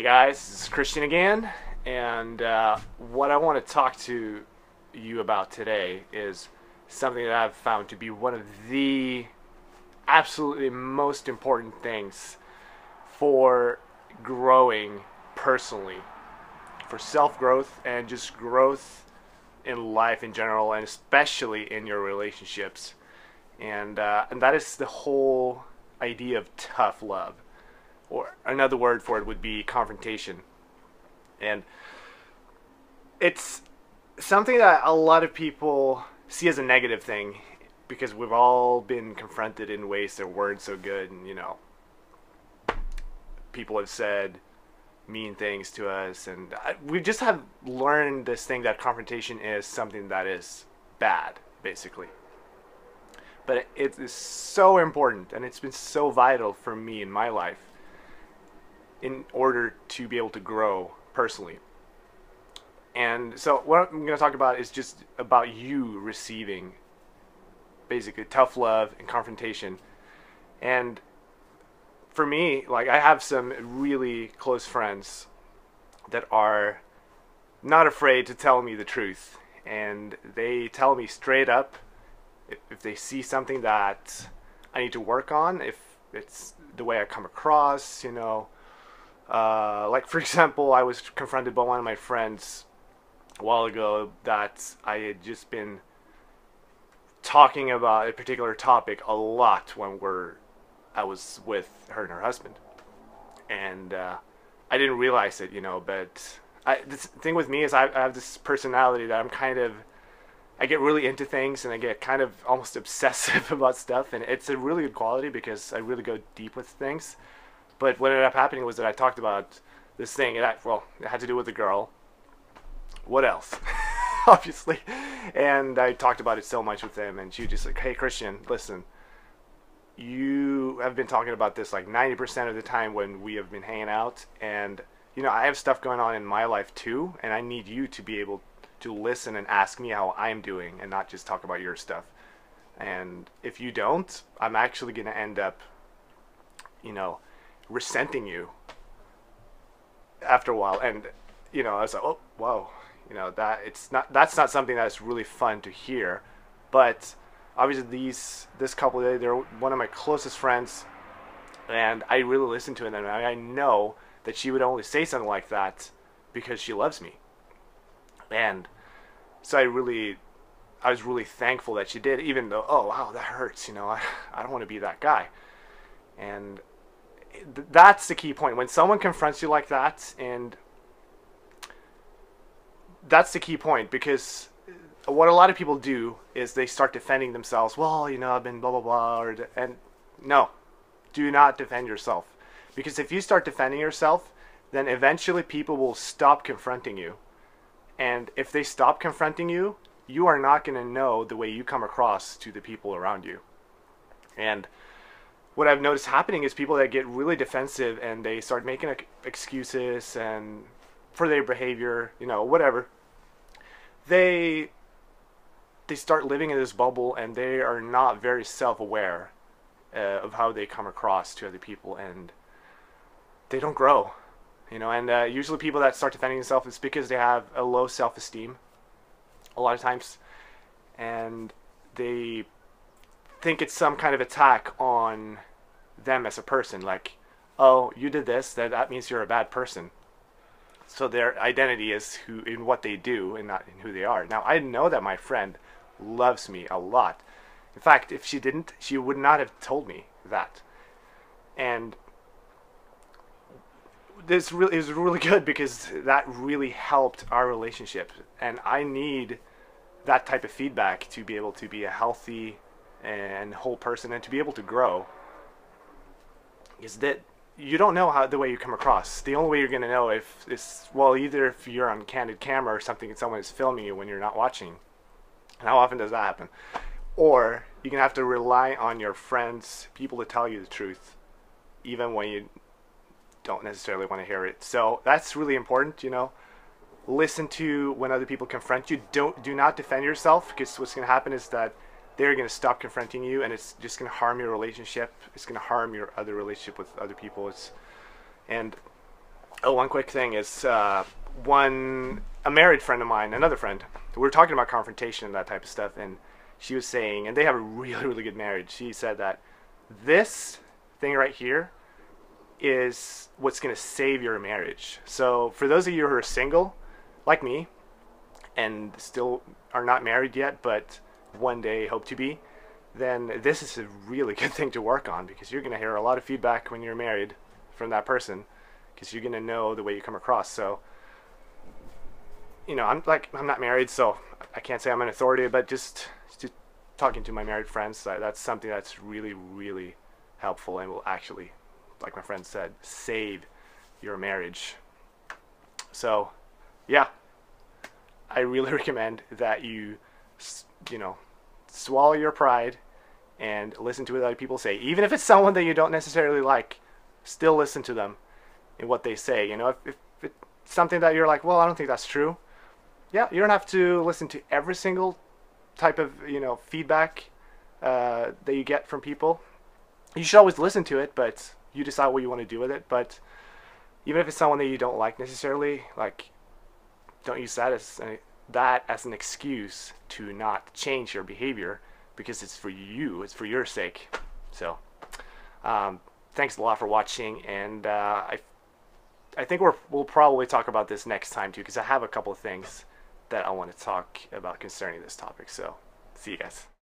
guys, this is Christian again, and what I want to talk to you about today is something that I've found to be one of the absolutely most important things for growing personally, for self-growth and just growth in life in general, and especially in your relationships. And that is the whole idea of tough love, or another word for it would be confrontation. And it's something that a lot of people see as a negative thing because we've all been confronted in ways that weren't so good. And people have said mean things to us, and we just have learned this thing that confrontation is something that is bad, basically. But it is so important, and it's been so vital for me in my life in order to be able to grow personally. And so what I'm going to talk about is just about you receiving basically tough love and confrontation. And for me, like, I have some really close friends that are not afraid to tell me the truth, and they tell me straight up if they see something that I need to work on, if it's the way I come across, like, for example, I was confronted by one of my friends a while ago that I had just been talking about a particular topic a lot when I was with her and her husband, and I didn't realize it, but the thing with me is I have this personality that I get really into things, and I get kind of almost obsessive about stuff, and it's a really good quality because I really go deep with things. But what ended up happening was that I talked about this thing, and it had to do with a girl. What else? Obviously. And I talked about it so much with them, and she was just like, "Hey, Christian, listen, you have been talking about this like 90% of the time when we have been hanging out, and I have stuff going on in my life too, and I need you to be able to listen and ask me how I'm doing and not just talk about your stuff. And if you don't, I'm actually going to end up, resenting you after a while." And, I was like, "Oh, whoa, that's not something that's really fun to hear." But obviously this couple, they're one of my closest friends, and I really listen to them, and I know that she would only say something like that because she loves me. And so I was really thankful that she did, even though, oh wow, that hurts, I don't want to be that guy. And that's the key point. When someone confronts you like that, and that's the key point, because what a lot of people do is they start defending themselves. Well, I've been blah blah blah, and no, do not defend yourself, because if you start defending yourself, then eventually people will stop confronting you. And if they stop confronting you, you are not going to know the way you come across to the people around you. And what I've noticed happening is people that get really defensive and they start making excuses and for their behavior, whatever. They start living in this bubble, and they are not very self-aware of how they come across to other people, and they don't grow. And usually people that start defending themselves is because they have a low self-esteem a lot of times, and they think it's some kind of attack on them as a person, like, oh, you did this, that means you're a bad person. So their identity is in what they do and not in who they are. Now, I know that my friend loves me a lot. In fact, if she didn't, she would not have told me that. And this really is really good, because that really helped our relationship, and I need that type of feedback to be able to be a healthy and whole person and to be able to grow. Is that you don't know the way you come across. The only way you're going to know either if you're on candid camera or something and someone is filming you when you're not watching. And how often does that happen? Or you're going to have to rely on your friends, people to tell you the truth, even when you don't necessarily want to hear it. So that's really important. Listen to when other people confront you. Do not defend yourself, because what's going to happen is that they're going to stop confronting you, and it's just going to harm your relationship. It's going to harm your other relationship with other people. And Oh, one quick thing is a married friend of mine, another friend. We were talking about confrontation and that type of stuff, and she was saying, and they have a really, really good marriage. She said that this thing right here is what's going to save your marriage. So for those of you who are single, like me, and still are not married yet, but one day hope to be, then this is a really good thing to work on, because you're going to hear a lot of feedback when you're married from that person, because you're going to know the way you come across. So, I'm not married, so I can't say I'm an authority, but just talking to my married friends, that's something that's really, really helpful and will actually, like my friend said, save your marriage. So, yeah, I really recommend that you know, swallow your pride and listen to what other people say. Even if it's someone that you don't necessarily like, still listen to them and what they say. If it's something that you're like, well, I don't think that's true. Yeah, you don't have to listen to every single type of, feedback that you get from people. You should always listen to it, but you decide what you want to do with it. But even if it's someone that you don't like necessarily, like, don't use that as an excuse to not change your behavior, because it's for you, it's for your sake. So, thanks a lot for watching, and I think we'll probably talk about this next time too, because I have a couple of things that I want to talk about concerning this topic. So, see you guys.